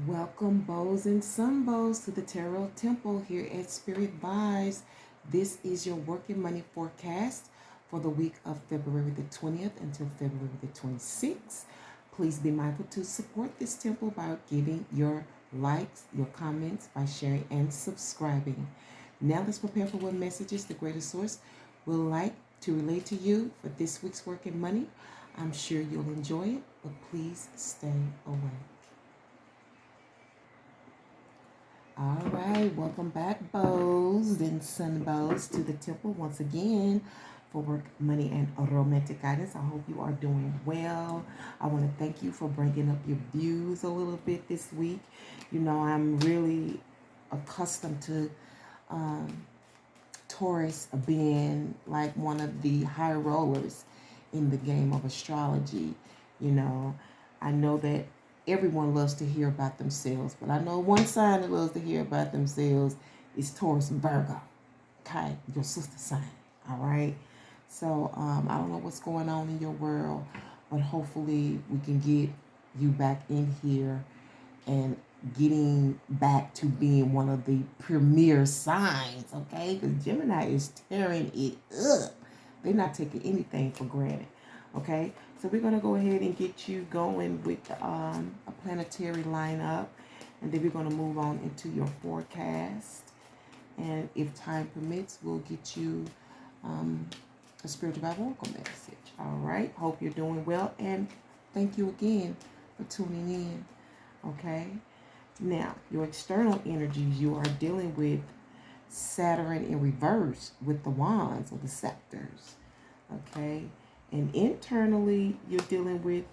Welcome, bows and sunbows, to the Tarot Temple here at Spearit Vibes. This is your working money forecast for the week of February the 20th until February the 26th. Please be mindful to support this temple by giving your likes, your comments, by sharing and subscribing. Now let's prepare for what messages the greater source will like to relay to you for this week's working money. I'm sure you'll enjoy it, but please stay away. All right, welcome back, bows and sun bows, to the temple once again for work, money, and romantic guidance. I hope you are doing well. I want to thank you for bringing up your views a little bit this week. You know, I'm really accustomed to Taurus being like one of the high rollers in the game of astrology. You know, I know that everyone loves to hear about themselves, but I know one sign that loves to hear about themselves is Taurus and Virgo. Okay, your sister sign. All right. So I don't know what's going on in your world, but hopefully we can get you back in here and getting back to being one of the premier signs, okay? Because Gemini is tearing it up. They're not taking anything for granted, okay? So we're going to go ahead and get you going with a planetary lineup, and then we're going to move on into your forecast. And if time permits, we'll get you a spiritual Bible oracle message. All right? Hope you're doing well, and thank you again for tuning in, okay? Now, your external energies, you are dealing with Saturn in reverse with the wands or the scepters, okay? And internally, you're dealing with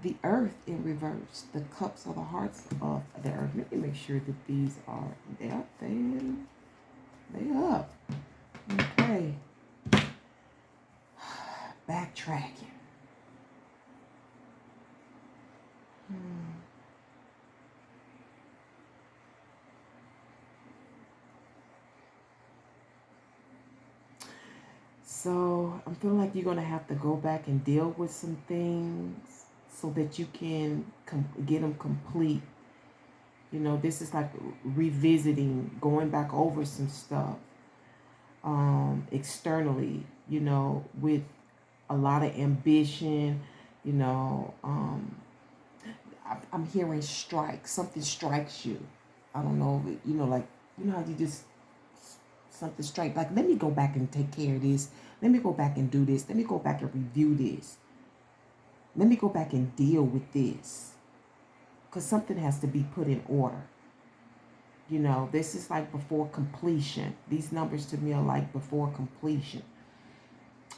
the earth in reverse, the cups or the hearts of the earth. Let me make sure that these are, they up. Okay. Backtracking. So I'm feeling like you're going to have to go back and deal with some things so that you can get them complete. You know, this is like revisiting, going back over some stuff externally, you know, with a lot of ambition, you know. I'm hearing strike. Something strikes you. I don't know, you know, like, you know how you just, something strike, like, let me go back and take care of this. Let me go back and do this. Let me go back and review this. Let me go back and deal with this. Because something has to be put in order. You know, this is like before completion. These numbers to me are like before completion.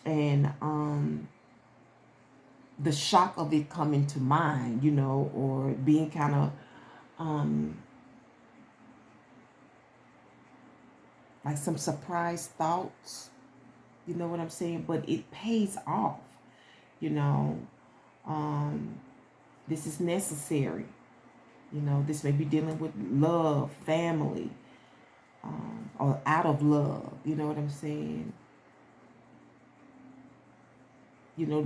And the shock of it coming to mind, you know, or being kind of like some surprise thoughts. You know what I'm saying? But it pays off, you know. This is necessary. You know, this may be dealing with love, family, or out of love. You know what I'm saying? You know,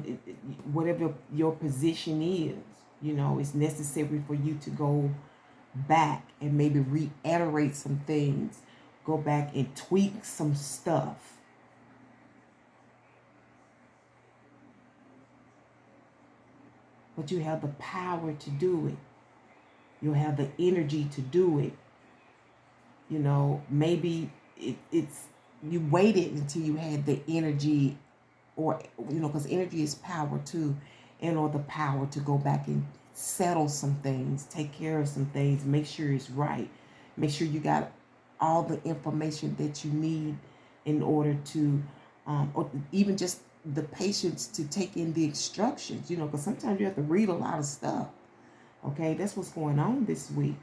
whatever your position is, you know, it's necessary for you to go back and maybe reiterate some things. Go back and tweak some stuff. But you have the power to do it. You'll have the energy to do it. You know, maybe it's you waited until you had the energy, or, you know, because energy is power too, and or the power to go back and settle some things, take care of some things, make sure it's right, make sure you got all the information that you need in order to, or even just the patience to take in the instructions, you know, because sometimes you have to read a lot of stuff. Okay, that's what's going on this week.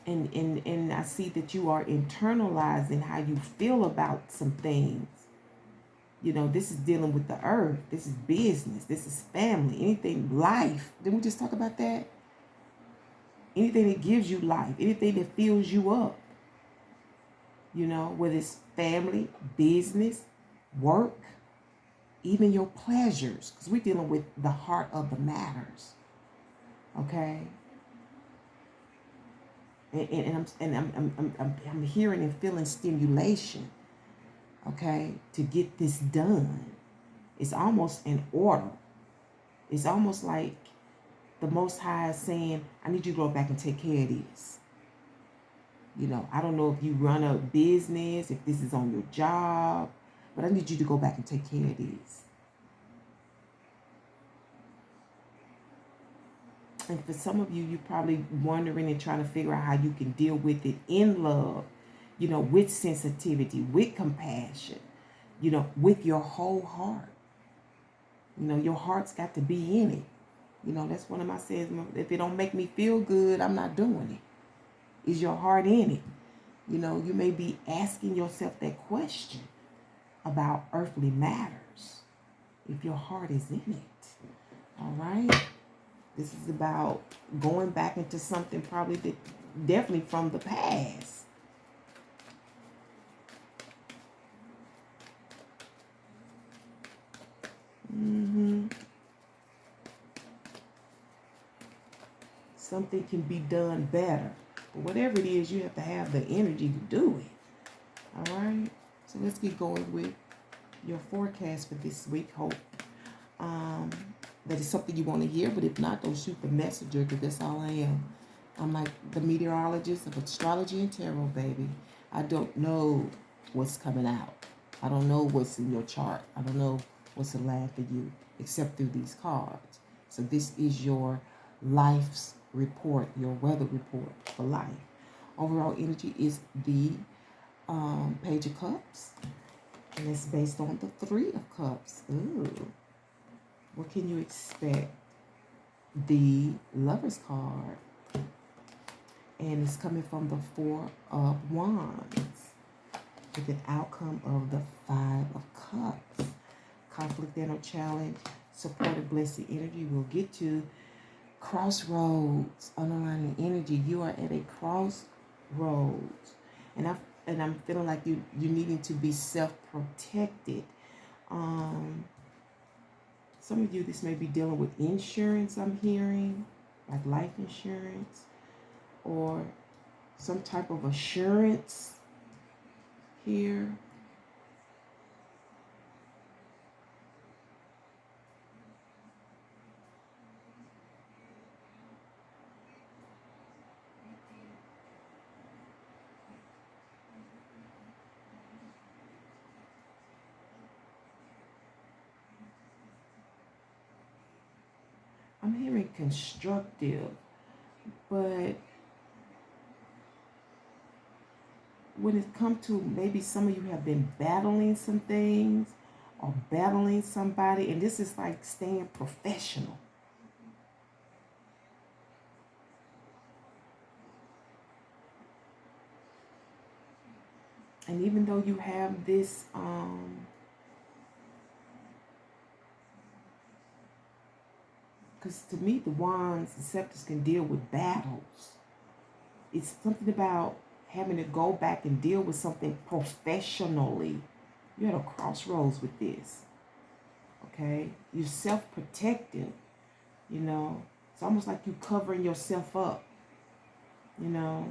And I see that you are internalizing how you feel about some things. You know, this is dealing with the earth. This is business. This is family. Anything, life. Didn't we just talk about that? Anything that gives you life. Anything that fills you up. You know, whether it's family, business, work, even your pleasures. Because we're dealing with the heart of the matters. Okay. I'm hearing and feeling stimulation, okay, to get this done. It's almost an order. It's almost like the Most High is saying, I need you to go back and take care of this. You know, I don't know if you run a business, if this is on your job, but I need you to go back and take care of this. And for some of you, you're probably wondering and trying to figure out how you can deal with it in love, you know, with sensitivity, with compassion, you know, with your whole heart. You know, your heart's got to be in it. You know, that's one of my sayings. If it don't make me feel good, I'm not doing it. Is your heart in it? You know, you may be asking yourself that question about earthly matters if your heart is in it. All right? This is about going back into something probably that definitely from the past. Something can be done better. But whatever it is, you have to have the energy to do it. All right? So let's get going with your forecast for this week. Hope that is something you want to hear. But if not, don't shoot the messenger, because that's all I am. I'm like the meteorologist of astrology and tarot, baby. I don't know what's coming out. I don't know what's in your chart. I don't know what's aligned for you, except through these cards. So this is your life's report, your weather report for life. Overall energy is the Page of Cups, and it's based on the Three of Cups. Ooh. What can you expect? The Lover's card, and it's coming from the Four of Wands with an outcome of the Five of Cups. Conflict and or challenge, supportive, blessed energy. We'll get to crossroads, underlining energy. You are at a crossroads, and I'm feeling like you needing to be self-protected. Some of you, this may be dealing with insurance. I'm hearing like life insurance or some type of assurance here. I'm hearing constructive, but when it comes to maybe some of you have been battling some things or battling somebody, and this is like staying professional. And even though you have this because to me, the wands, the scepters can deal with battles. It's something about having to go back and deal with something professionally. You're at a crossroads with this. Okay? You're self-protective, you know. It's almost like you covering yourself up, you know.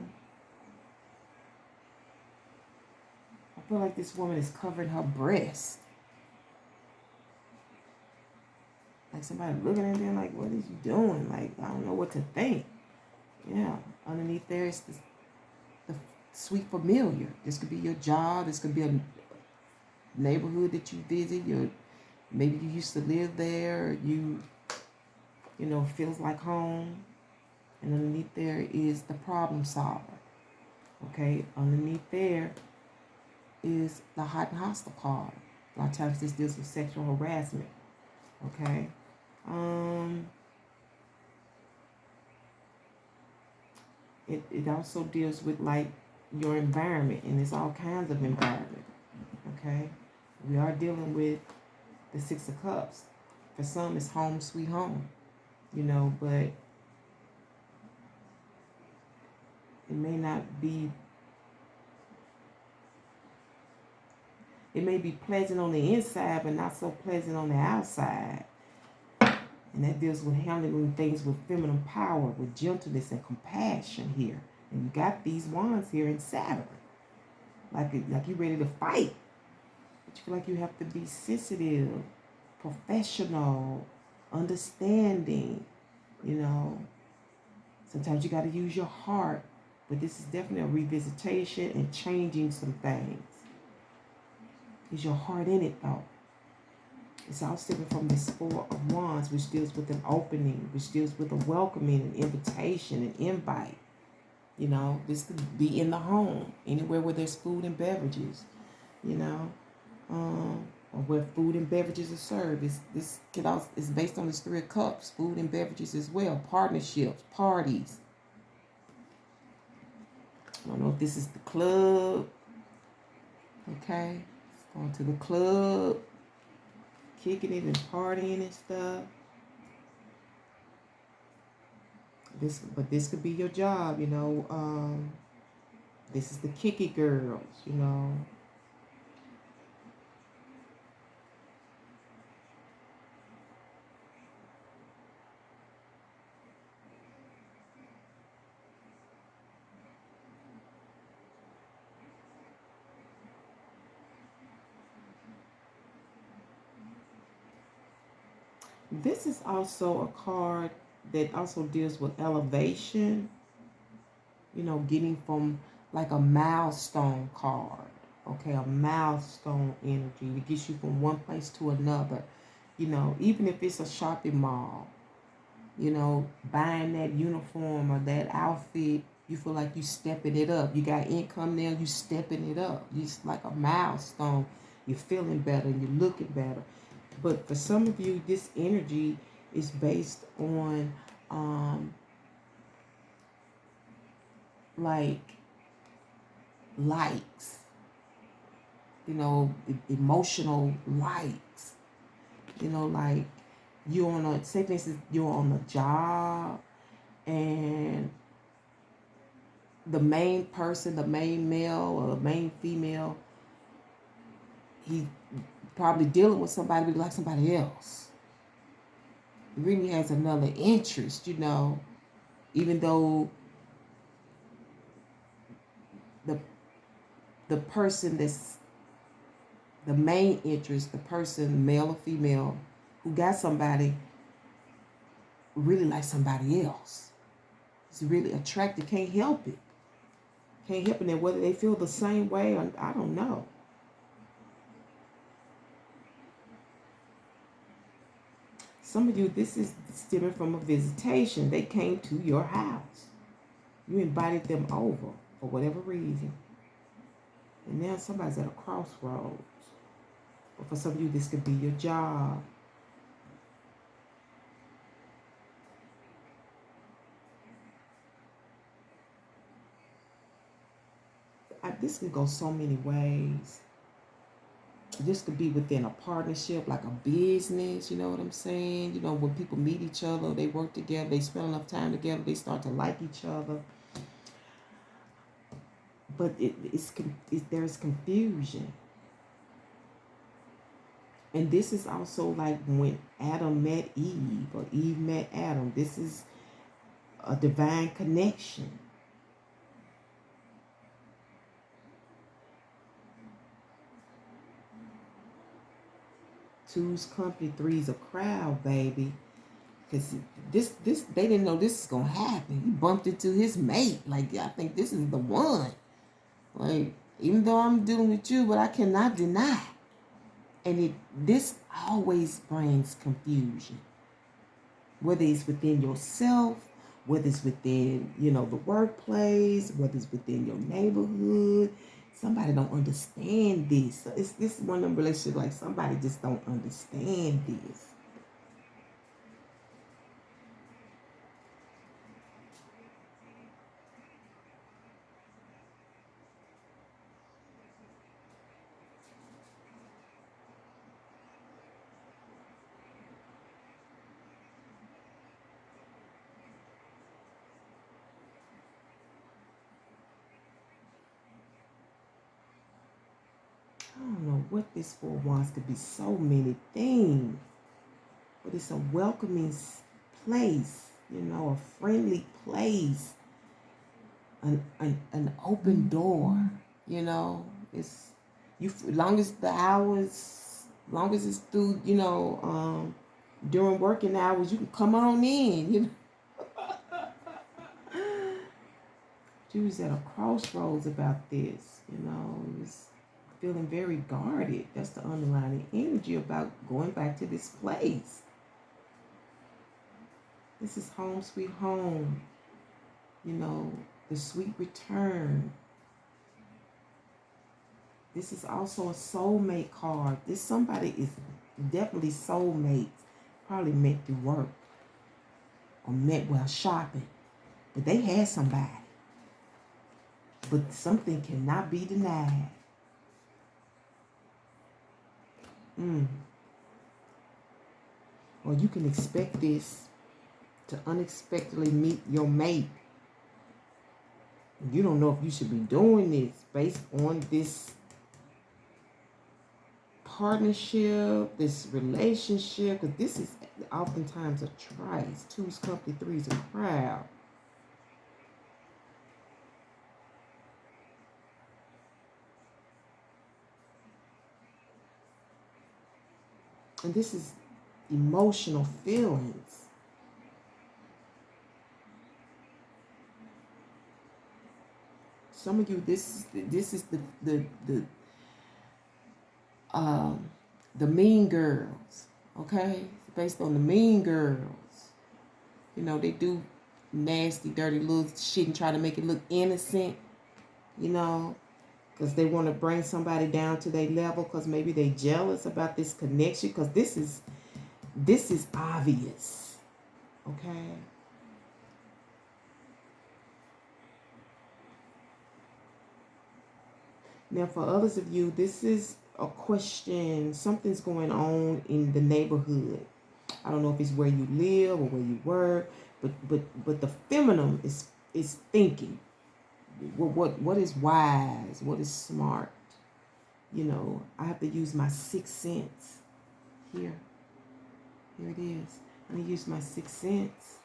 I feel like this woman is covering her breast. Like somebody looking at them like, what is you doing? Like, I don't know what to think. Yeah, underneath there is the sweet familiar. This could be your job. This could be a neighborhood that you visit. Maybe you used to live there. Or you know, feels like home. And underneath there is the problem solver. Okay, underneath there is the hot and hostile card. A lot of times this deals with sexual harassment. Okay. It also deals with like your environment, and it's all kinds of environment. Okay. We are dealing with the Six of Cups. For some, it's home sweet home, you know, but it may not be. It may be pleasant on the inside, but not so pleasant on the outside. And that deals with handling things with feminine power, with gentleness and compassion here. And you got these wands here in Saturn. Like you're ready to fight. But you feel like you have to be sensitive, professional, understanding, you know. Sometimes you got to use your heart. But this is definitely a revisitation and changing some things. Is your heart in it, though? It's all stemming from this Four of Wands, which deals with an opening, which deals with a welcoming, an invitation, an invite. You know, this could be in the home, anywhere where there's food and beverages, you know, or where food and beverages are served. This could also, it's based on this Three of Cups, food and beverages as well, partnerships, parties. I don't know if this is the club, okay? Going to the club, kicking it and partying and stuff. But this could be your job, you know. This is the kicky girls, you know. This is also a card that also deals with elevation, you know, getting from like a milestone card, okay, a milestone energy. It gets you from one place to another, you know, even if it's a shopping mall, you know, buying that uniform or that outfit, you feel like you stepping it up. You got income now, you stepping it up. It's like a milestone. You're feeling better, you're looking better. But for some of you, this energy is based on like likes, you know, emotional likes, you know, like you're on a, say for instance, you're on a job and the main person, the main male or the main female, he's probably dealing with somebody but like somebody else. He really has another interest, you know, even though the person that's the main interest, the person, male or female, who got somebody, really like somebody else. It's really attracted, can't help it. Can't help it. And whether they feel the same way, or, I don't know. Some of you, this is stemming from a visitation. They came to your house. You invited them over for whatever reason. And now somebody's at a crossroads. But for some of you, this could be your job. This could go so many ways. This could be within a partnership, like a business, you know what I'm saying? You know, when people meet each other, they work together, they spend enough time together, they start to like each other. But there's confusion. And this is also like when Adam met Eve or Eve met Adam. This is a divine connection. Two's company, three's a crowd, baby. Because this they didn't know this is gonna happen. He bumped into his mate. Like, I think this is the one. Like, even though I'm dealing with you, but I cannot deny. And this always brings confusion. Whether it's within yourself, whether it's within, you know, the workplace, whether it's within your neighborhood. Somebody don't understand this. So this is one of them relationships like somebody just don't understand this. I don't know what this for wants. Could be so many things. but it's a welcoming place, you know, a friendly place, an open door, you know. It's you, long as the hours, long as it's through, you know, during working hours, you can come on in, you know. She was at a crossroads about this, you know. It was feeling very guarded. That's the underlying energy about going back to this place. This is home sweet home, you know, the sweet return. This is also a soulmate card. This somebody is definitely soulmate. Probably met through work or met while shopping. But they had somebody. But something cannot be denied. Or you can expect this to unexpectedly meet your mate. You don't know if you should be doing this based on this partnership, this relationship, because this is oftentimes a trice. 2's company, 3's a crowd. And this is emotional feelings. Some of you, this is the mean girls, okay? It's based on the mean girls. You know, they do nasty, dirty little shit and try to make it look innocent, you know, because they want to bring somebody down to their level because maybe they jealous about this connection, because this is obvious, okay? Now, for others of you, this is a question. Something's going on in the neighborhood. I don't know if it's where you live or where you work, but the feminine is thinking. What is wise? What is smart? You know, I have to use my sixth sense. Here it is. I'm gonna use my sixth sense.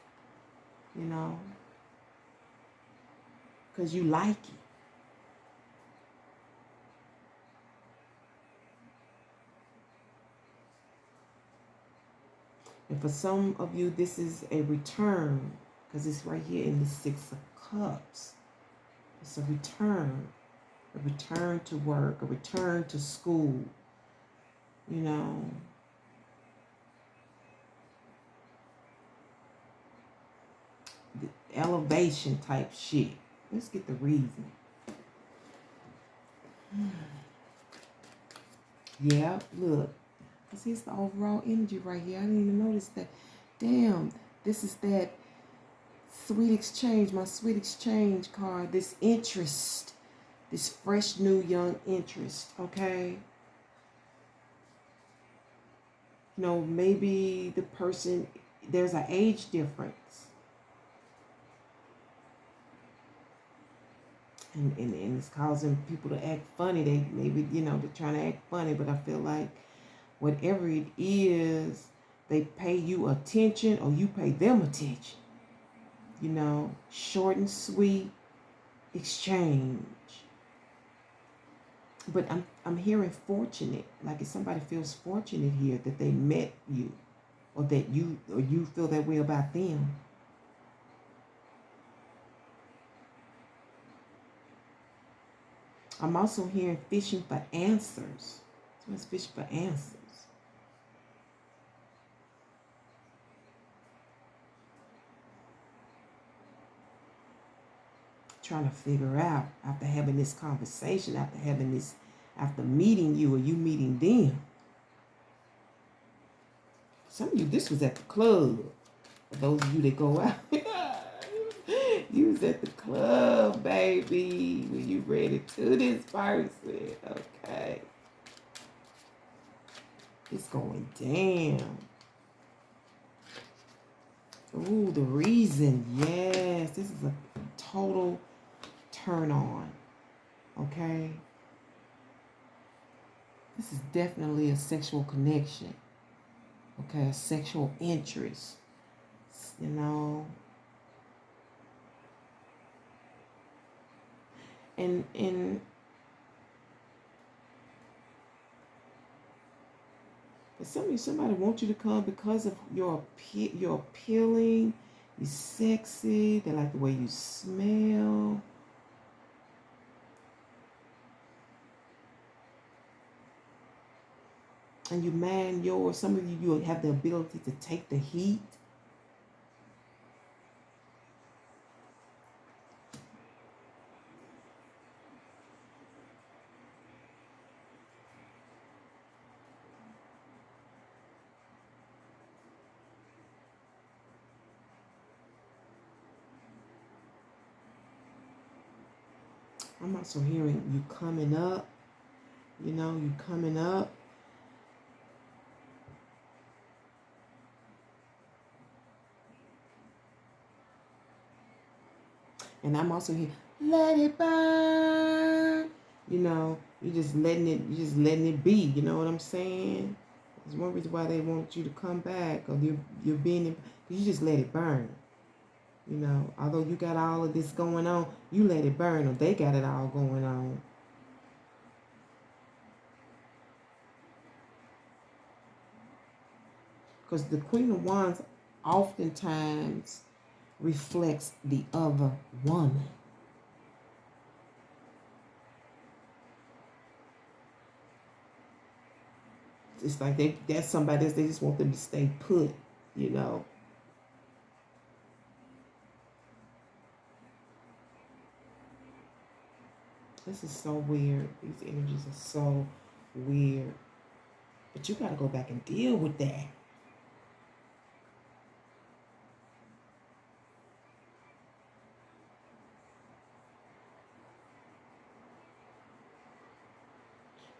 You know, because you like it. And for some of you, this is a return, because it's right here in the 6 of Cups. It's a return to work, a return to school, you know. The elevation type shit. Let's get the reason. Yeah, look. See, it's the overall energy right here. I didn't even notice that. Damn, this is that sweet exchange, my sweet exchange card. This interest, this fresh, new, young interest, okay? You know, maybe the person, there's an age difference. And it's causing people to act funny. They maybe, you know, they're trying to act funny, but I feel like whatever it is, they pay you attention or you pay them attention. You know, short and sweet exchange. But I'm hearing fortunate, like if somebody feels fortunate here that they met you, or that you feel that way about them. I'm also hearing fishing for answers. Someone's fishing for answers. Trying to figure out after having this conversation, after meeting you or you meeting them. Some of you, this was at the club. For those of you that go out, you was at the club, baby, when you ready to this person. Okay. It's going down. Ooh, the reason. Yes, this is a total turn on. Okay. This is definitely a sexual connection. Okay, sexual interest, you know. And for some of you, somebody wants you to come because of your appealing, you're sexy, they like the way you smell. And you man yours. Some of you have the ability to take the heat. I'm also hearing you coming up. You know, you coming up. And I'm also here, let it burn. You know, you're just letting it be. You know what I'm saying? There's one reason why they want you to come back, or you're being, you just let it burn. You know, although you got all of this going on, you let it burn, or they got it all going on. Because the Queen of Wands oftentimes reflects the other woman. It's like that's somebody else, they just want them to stay put, you know. This is so weird. These energies are so weird. But you got to go back and deal with that.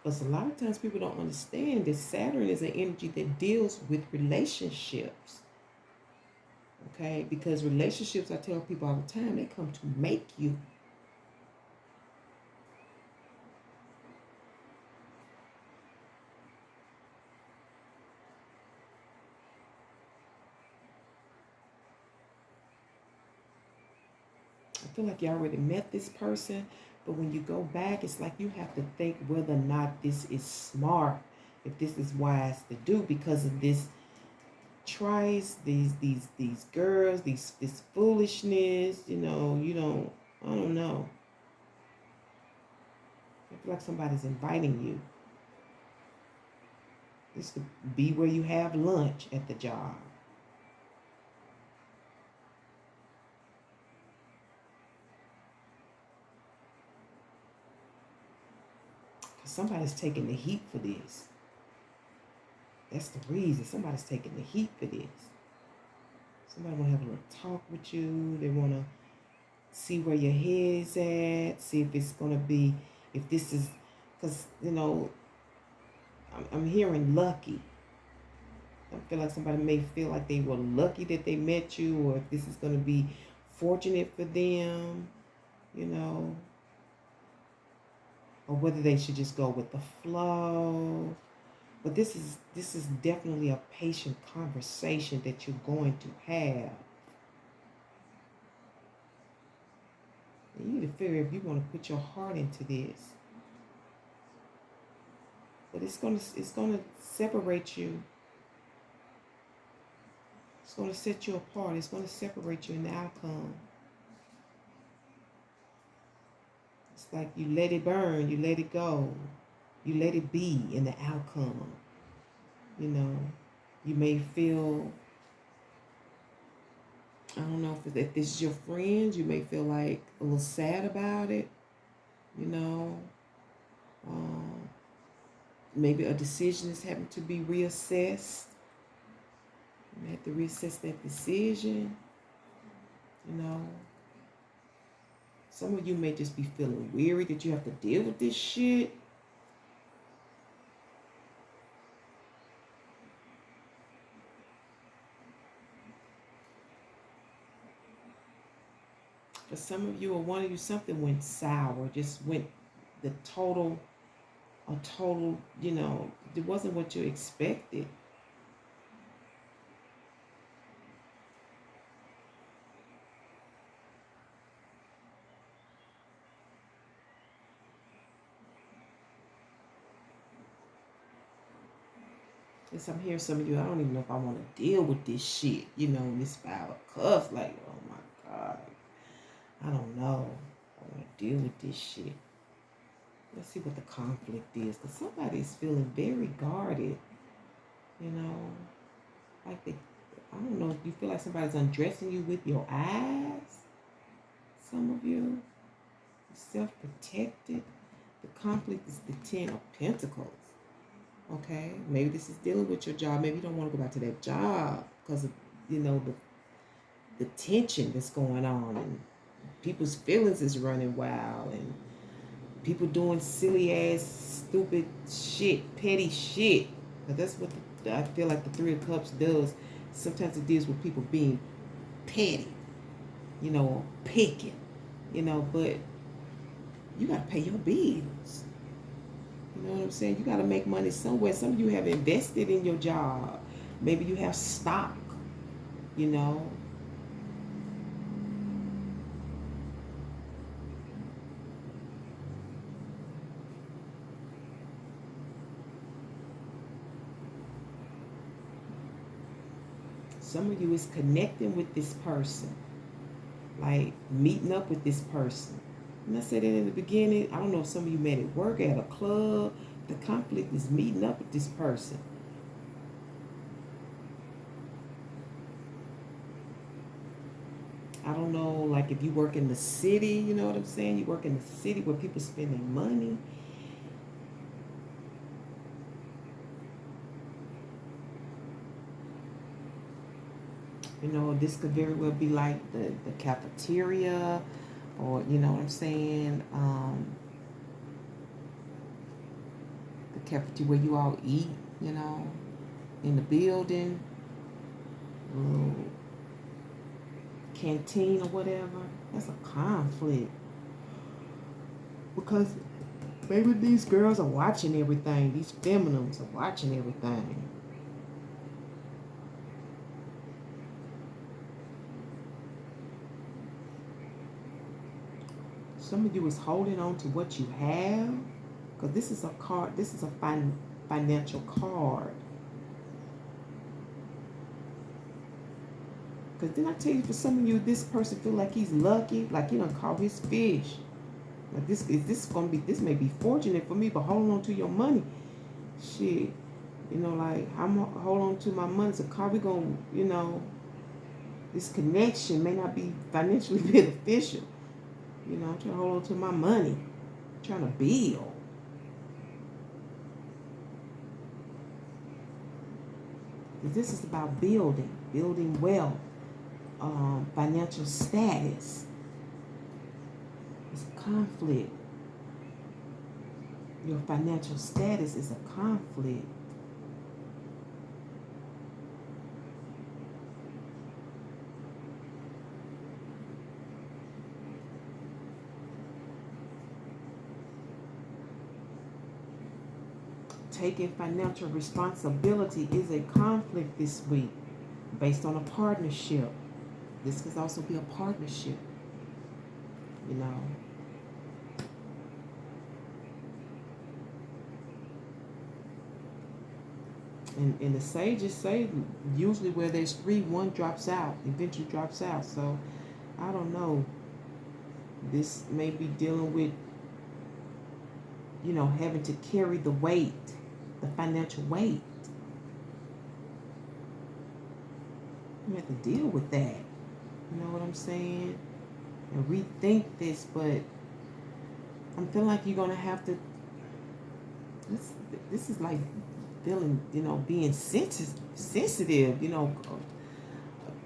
Because a lot of times people don't understand that Saturn is an energy that deals with relationships. Okay? Because relationships, I tell people all the time, they come to make you. I feel like you already met this person, but when you go back, it's like you have to think whether or not this is smart, if this is wise to do, because of this trice, these girls, this foolishness, you know, I don't know. I feel like somebody's inviting you. This could be where you have lunch at the job. Somebody's taking the heat for this. That's the reason. Somebody's taking the heat for this. Somebody want to have a little talk with you. They want to see where your head is at. See if it's going to be, if this is, because, you know, I'm hearing lucky. I feel like somebody may feel like they were lucky that they met you, or if this is going to be fortunate for them, you know, or whether they should just go with the flow. But this is definitely a patient conversation that you're going to have. And you need to figure if you want to put your heart into this. But it's gonna separate you. It's gonna set you apart. It's gonna separate you in the outcome. It's like you let it burn, you let it go, you let it be in the outcome. You know, you may feel, I don't know if this is your friends, you may feel like a little sad about it, you know. Maybe a decision is having to be reassessed. You have to reassess that decision, you know. Some of you may just be feeling weary that you have to deal with this shit. For some of you or one of you, something went sour, just went a total, you know, it wasn't what you expected. Yes, I'm hearing some of you. I don't even know if I want to deal with this shit. You know, this 5 of Cups. Like, oh my God. I don't know. I want to deal with this shit. Let's see what the conflict is. Because somebody's feeling very guarded. You know, like I don't know. You feel like somebody's undressing you with your eyes. Some of you. Self-protected. The conflict is the 10 of Pentacles. Okay, maybe this is dealing with your job. Maybe you don't want to go back to that job because of, you know, the tension that's going on, and people's feelings is running wild, and people doing silly ass, stupid shit, petty shit. But that's what I feel like the Three of Cups does. Sometimes it deals with people being petty, you know, picking, you know. But you gotta pay your bills. You know what I'm saying? You got to make money somewhere. Some of you have invested in your job. Maybe you have stock, you know. Some of you is connecting with this person, like meeting up with this person. And I said it in the beginning. I don't know if some of you met at work, at a club. The conflict is meeting up with this person. I don't know, like if you work in the city, you know what I'm saying? You work in the city where people spending money. You know, this could very well be like the cafeteria, or you know what I'm saying? The cafeteria where you all eat, you know, in the building, canteen or whatever. That's a conflict. Because maybe these girls are watching everything. These feminines are watching everything. Some of you is holding on to what you have. Because this is a card. This is a financial card. Because didn't I tell you, for some of you, this person feel like he's lucky, like he done caught his fish. Like this may be fortunate for me, but hold on to your money. Shit. You know, like I'm hold on to my money. So car we gonna, you know, this connection may not be financially beneficial. You know, I'm trying to hold on to my money. I'm trying to build. This is about building wealth, financial status. It's a conflict. Your financial status is a conflict. Taking financial responsibility is a conflict this week based on a partnership. This could also be a partnership, you know. And the sages say usually where there's three, one drops out, eventually drops out. So I don't know. This may be dealing with, you know, having to carry the weight, the financial weight. You have to deal with that. You know what I'm saying? And rethink this, but I'm feeling like you're gonna have to. This is like feeling, you know, being sensitive. You know,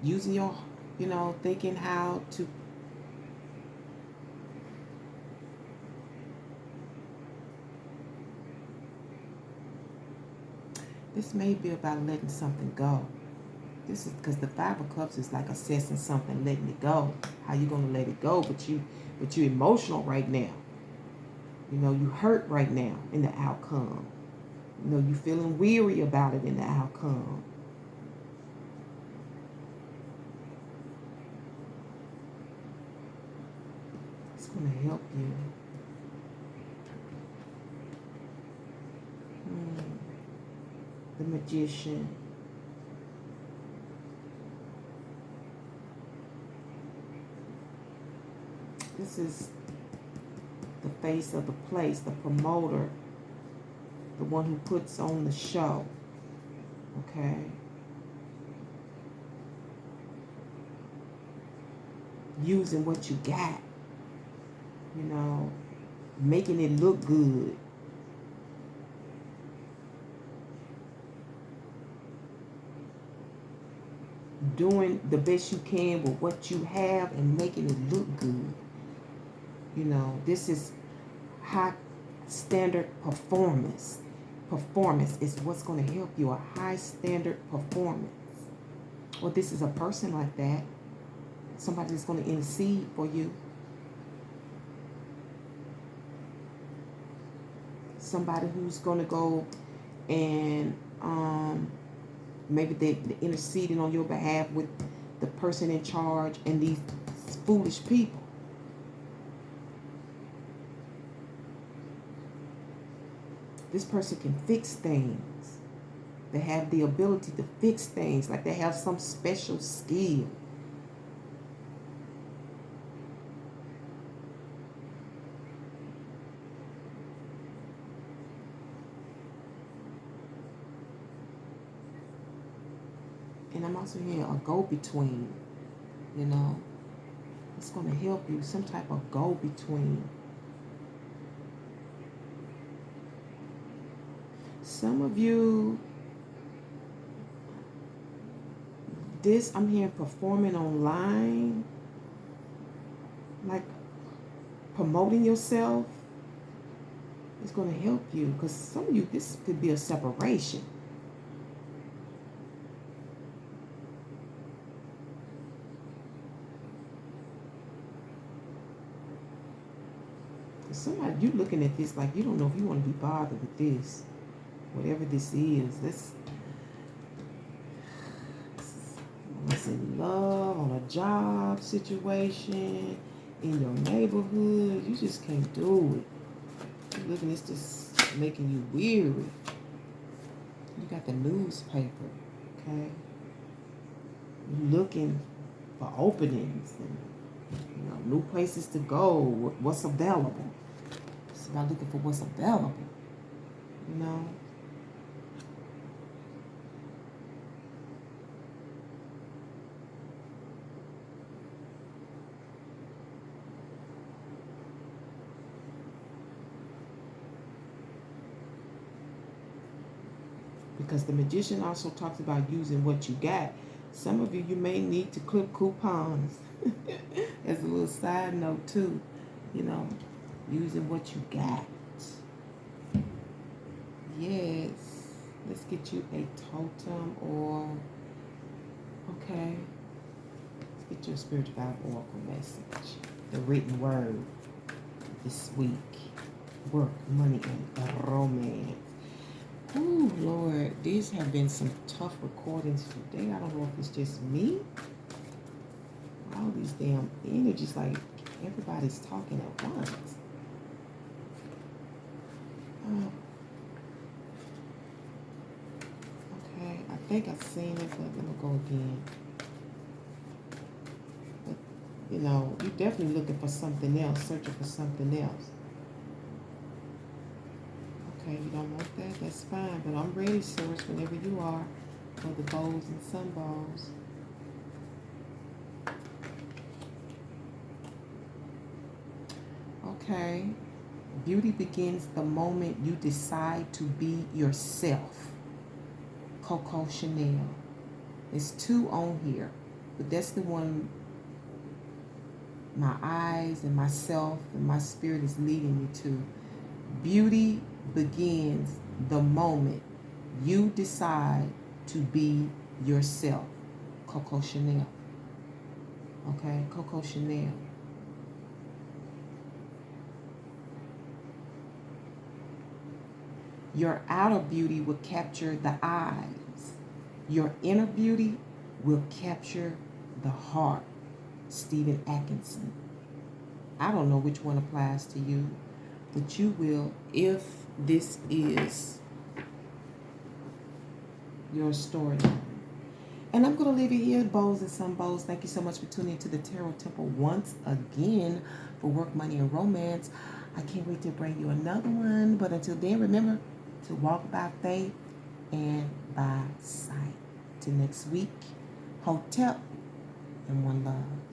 using your, you know, thinking how to. This may be about letting something go. This is because the 5 of Cups is like assessing something, letting it go. How you gonna let it go? But you're emotional right now. You know, you hurt right now in the outcome. You know, you feeling weary about it in the outcome. It's gonna help you. the Magician. This is the face of the place, the promoter, the one who puts on the show. Okay. Using what you got, you know, making it look good. Doing the best you can with what you have and making it look good. You know, this is high standard performance. Performance is what's going to help you, a high standard performance. Well, this is a person like that. Somebody that's going to intercede for you. Somebody who's going to go and maybe they're interceding on your behalf with the person in charge and these foolish people. This person can fix things. They have the ability to fix things, like they have some special skill. And I'm also hearing a go-between, you know. It's going to help you, some type of go-between. Some of you, I'm hearing performing online, like promoting yourself. It's going to help you, because some of you, this could be a separation. Somebody, you looking at this like you don't know if you want to be bothered with this. Whatever this is, this it's in love, on a job situation, in your neighborhood. You just can't do it. You're looking, it's just making you weary. You got the newspaper, okay? You're looking for openings and, you know, new places to go, what's available. It's about looking for what's available, you know? Because the Magician also talks about using what you got. Some of you may need to clip coupons. As a little side note too, you know, using what you got. Yes. Let's get you a totem or, okay. Let's get you a Spearit Vibes Oracle message. The written word this week. Work, money, and romance. Oh, Lord, these have been some tough recordings today. I don't know if it's just me. All these damn energies, like everybody's talking at once. Okay, I think I've seen it, but let me go again. But, you know, you're definitely looking for something else, searching for something else. Okay, you don't want that? That's fine, but I'm ready, Source, whenever you are, for the bows and sunballs. Okay, beauty begins the moment you decide to be yourself. Coco Chanel. There's two on here, but that's the one my eyes and myself and my spirit is leading me to. Beauty begins the moment you decide to be yourself. Coco Chanel. Okay, Coco Chanel. Your outer beauty will capture the eyes. Your inner beauty will capture the heart. Stephen Atkinson. I don't know which one applies to you, but you will if this is your storyline. And I'm going to leave it here, bows and some bows. Thank you so much for tuning into the Tarot Temple once again for work, money, and romance. I can't wait to bring you another one. But until then, remember to walk by faith and by sight. Till next week, Hotep and one love.